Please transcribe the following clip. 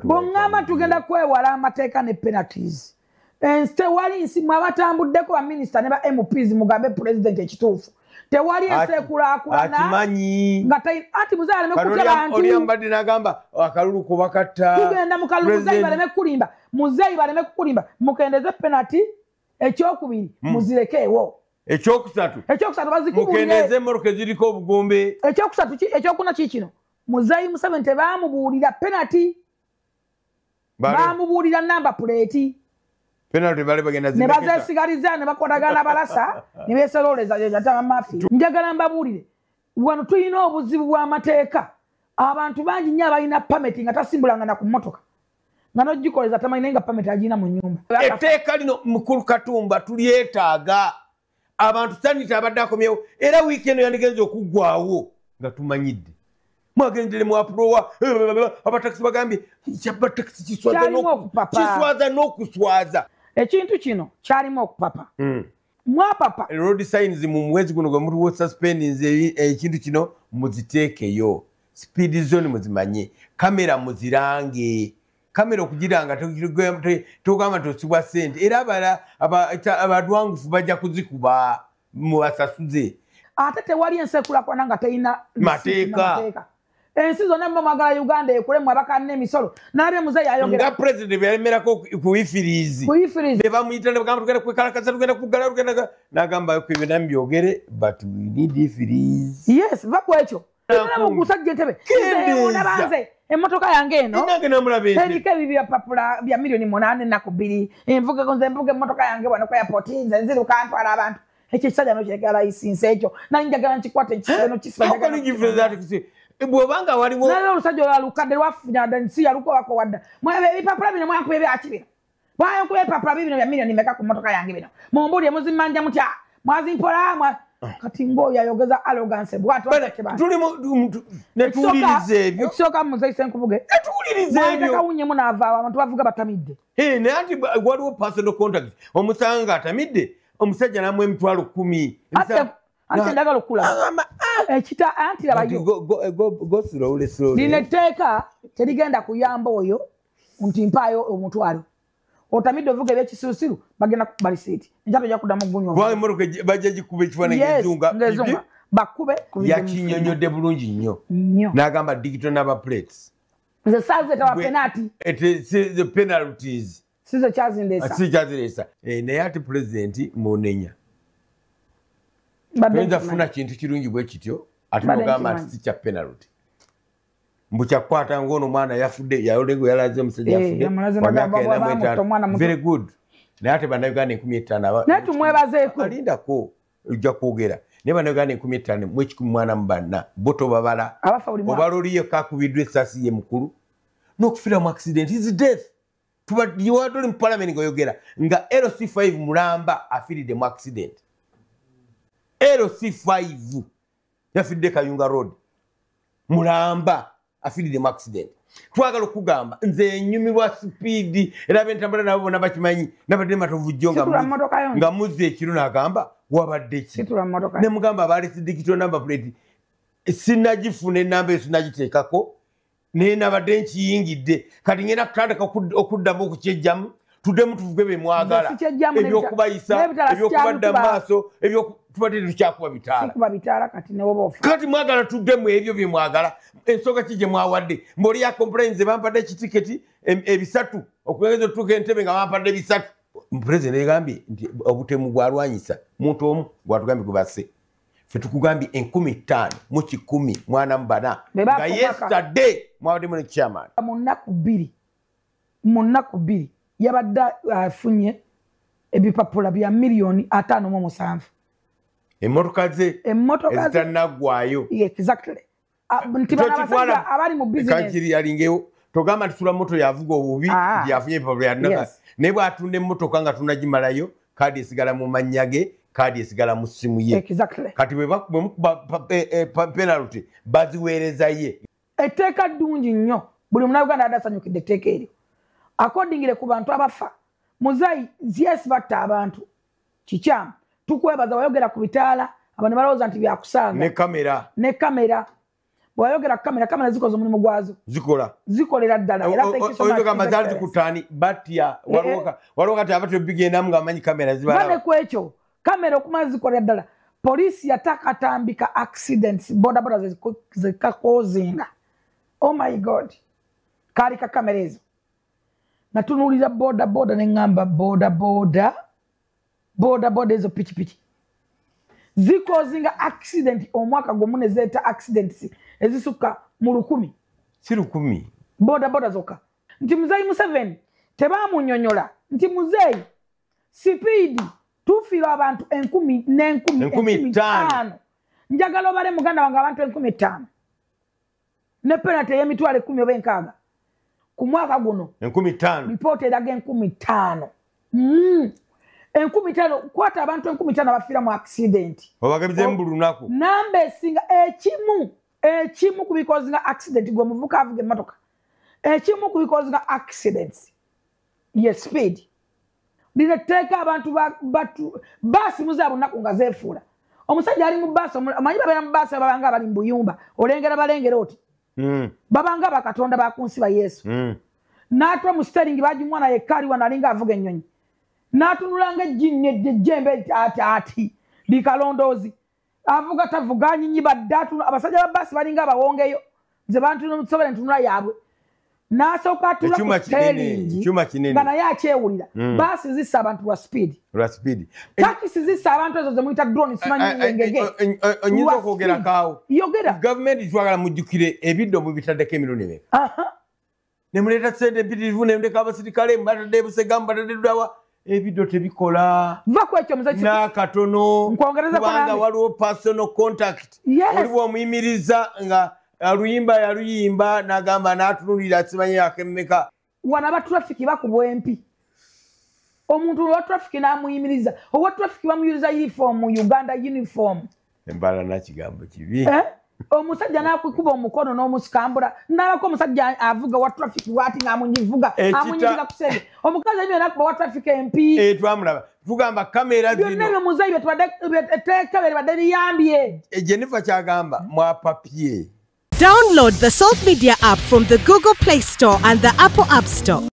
Bongama tugenda kwewala amateeka ne penalties. Tewali nsimu abatambuddeko ba minister ne ba MPs mugambe president ekituufu. Tewali ensekulakulana. Atimanyi. Ati muzayi aleme kutya bantu. Oli ambadde n'agamba akalulu kubakatta. Tugenda mu kalulu muzayi baleme kulimba. Muzayi baleme kukulimba. Mukendeze penalty ekyokubiri muzirekeewo. Ekyokusatu bazikubulire. Mukendeze mmoroka eziriko obugombe. Ekyokuna kikino. Muzayi Museveni tebamubuulira penalty. Bamubuulira namba plate. Penalty bale bagenda ne bazesigaliza ne bakodagana balasa ne besololeza jata mafi. Njagala mbabuulire. Wano tulina obuzibu bw'amateeka. Abantu bangi nnyo abalina permit nga tasimbulanga na ku mmotoka. Nga n'ogikoleza tamanyi nga permit agina mu nnyumba. Etteeka lino Mukulu Katumba tulyetaaga. Abantu sanita abadde akomyewo era wiikendi yandigenza okuggwawo nga tumanyidde. Mwagendere mu aprowa abataxi bagambye kyabba taxi kiswaza n'okuswaza. Ekintu kino kyalimu okupapa. Mwapapa. Road signs mu mwezi guno gwe mutu suspending ekintu kino muziteekeyo. Speed zone muzimanye. Kamera muzirange. Kamera okugiranga togamba tosibwa sente. Era abadwangufu bajja kuzikuba mu basasuze. Ate tewali ensekulakulana nga teyina mateeka. Ensi zonna mwagala Uganda ekulemu abakanna emisolo. Nabye muzeyi ayogera. Nga president yalemerako ku ifirizi. Ne bamuyita ne bagamba tugenda kwekalakaza tugenda kugala tugenda n'agamba ku ebyo nambi byogere but we need ifirizi. Yes, va ku ekyo. Nabo gusajja entebe. Nabanze emmotoka yange eno. Nange namulabe. Erika bibya papula bya milioni 8 na 2. Envuga gonze mvuga emmotoka yange wano kwa airport nze nziruka ntwala abantu. Ekyo kisajja no kyekala license ekyo. Nali njagala nkikwate ekiseno kisajja. Bwobanga waliwo nalo olusajja olwalukadde lwafunya nsi yaluko wako wadda mwabe ebipapula bino mwakuba ebyakibino mwakuba ebipapula bibino bya milioni meka ku mmotoka yange bino mumbulire muzimmanja mutya mwazimpola kati ng'oyo ayogeza arrogance bw'atyo netuwuliriza ebyo ekisooka muzeyi Senkubuge netuwuliriza ebyo mwateka n'avaawo abantu bavuga batamidde naye anti waliwo personal contact omusanga atamidde omusajja namwe emitwalo 10 Ante ndagala okula. Ekita anti labayo. Go slowly. Lineteka terigenda kuyamba oyo ntimpayo omutwalo. Otamidde ovuga ebyekisusiru bagenda kubalisiti. Njato ya kudamu gunyo. Bwa moroke bajaji kube kifananye ngezunga. Bakube ya kinyonyode bulungi nnyo. Nagamba digital number plates. The size of penalty. It is the penalties. Sizo chazindesa. Si chazindesa. Naye ati president Munenya. Benza funa kintu kirungi bwe kityo ati ogamba ati si kya penalty. Mbucha kwata ngono mwana yafudde yayolengo yalaze omusajja yafudde. Very good. Naye ate bannayuganda 15 naye tumwebazeeko alindako ojja kwogera naye bannayuganda 15 mwekikumi mwana mubanna boto babala obaloliyo kakubiddwa essasi ye mukulu n'okufira mu accident is death. Tubaddiwadoli mu parliament ng'oyogera nga LC5 mulamba afiridde mu accident. LC5 yafidde Kayunga Road mulamba afiridde mu accident. Twagala okugamba nze nyumibwa speed era bentambula nabo bona bakimanyi nabadde matovu nga muzze ekiro n'agamba wabadde ki ne mugamba bali digital number plate sinagifuna enamba esinagiteekako naye nabadde nkiyingidde kati ngenda kutandika okuddamu okukyejjamu tuddemu tuvuge bye mwagala ebyokubayisa ebyokubadda maaso tubadde tukyakuba bitaala kati mwagala tuddemu ebyo bye mwagala ensonga ki gye mwawadde mboli ya complaints bampadde ekitiketi ebisatu okugeza otutuuka entebe nga bampadde bisatu. Pulezidenti yagambye nti obutemu bwalwanyisa muntu omu gwatugambye gubase ffe tukugambye 15,000 mu 10 mwana mubana nga yesterday mwabaddemu ne chairman mu nnaku bbiri yabadde afunye ebipapula bya milioni 5.7. Emmotoka ze ezitanaggwayo exactly nti bana abali mu business kakiri yalingewo togamba nti tula moto yavuga obubi yafunye ebipapula yanaga naye bw'atunda emmotoka nga tunagimalayo kaadi esigala mu mannyage kaadi esigala mu ssimu ye kati bwe penalty baziweereza ye. Etteeka ddungi nnyo buli munauganda adasanyukidde etteeka eryo accordingly ku bantu abafa muzayi yes batta abantu kikyamu tukwebaza wayogera ku bitaala abantu balowooza nti byakusanga ne kamera bwayogera kamera zikoze omulimu gwazo zikolera ddala era oyogamba zaali zikutani batya waliwo kati abatyo bigendamu ng'amanyi kamera zibane ku ekyo kamera okumala zikolera ddala poliisi yatakatambika accidents bodaboda zekakozinga. Oh my God, kali ka kamera ezo natunuulira bodaboda ne ngamba bodaboda ezo pichipichi zikozinga accident omwaka gumu ne zeeta accidents ezisuka mu 100 si 100 bodaboda zokka. Nti Muzeeyi Museveni tebaamunnyonnyola nti Muzeeyi sipiidi tufiirwa abantu 10,000 njagala obale muganda wange abantu 15,000 ne penalty y'emitwalo 10 oba 6 ku mwaka guno 15,000 report eraga 15,000 15,000 kwata abantu 15,000 abafiira mu accident obagabize mu lunaku namba esinga ekimu ku bikozinga accident gwe muvuka avuga emmotoka ekimu ku bikozinga accidents ye speed lineteeka abantu baasi muzaabo lunaku nga zeefuula omusajja ali mu baasi amanyi babeera mu baasi babanga abali mu buyumba balengera oti babanga bakatonda bakunsi ba Yesu n'atwa mu steering bagimwana yekali wanalinga avuga ennyonyi n'atunulanga ejjinne ejjembe ati likalondoozi avuga tavuga nyinyi baddatu abasajja ba baasi balinga abawongeyo nze bantu n'omusobole ntunula yaabwe n'asooka atula ku steering nga naye akyewulira baasi zissa abantu lwa speed takisi zissa abantu ezo zemuyita drone simanyi ngege onyinza okwogera kaawo yogera gavumenti twagala mujjukire ebiddo mubitaddeko emirundi emeka ne muleeta ssente empitirivu ne muteeka abasirikale mubatadde busega mubatadde ddawa ebiddo tebikola va ku ekyo muzeeyi n'akatono kubanga waliwo personal contact oliwo omuyimiriza nga yaluyimba n'agamba n'atunulira simanyi akemmeka wana ba traffic bakubwa empi omuntu wa traffic n'amuyimiriza owa traffic bamuyiriza uniform mu Uganda uniform embala nakigambo kibi omusajja n'akukuba omukono n'omusikambula n'abako omusajja avuga wa traffic wati n'amunyivuga amunyivuga kusenge omukazi alibyo nakuba wa traffic empi twamulaba tugamba kamera zino byonna muzeeyi etteeka bye badde liyambye Jennifer kyagamba mwa papier. Download the Salt Media app from the Google Play Store and the Apple App Store.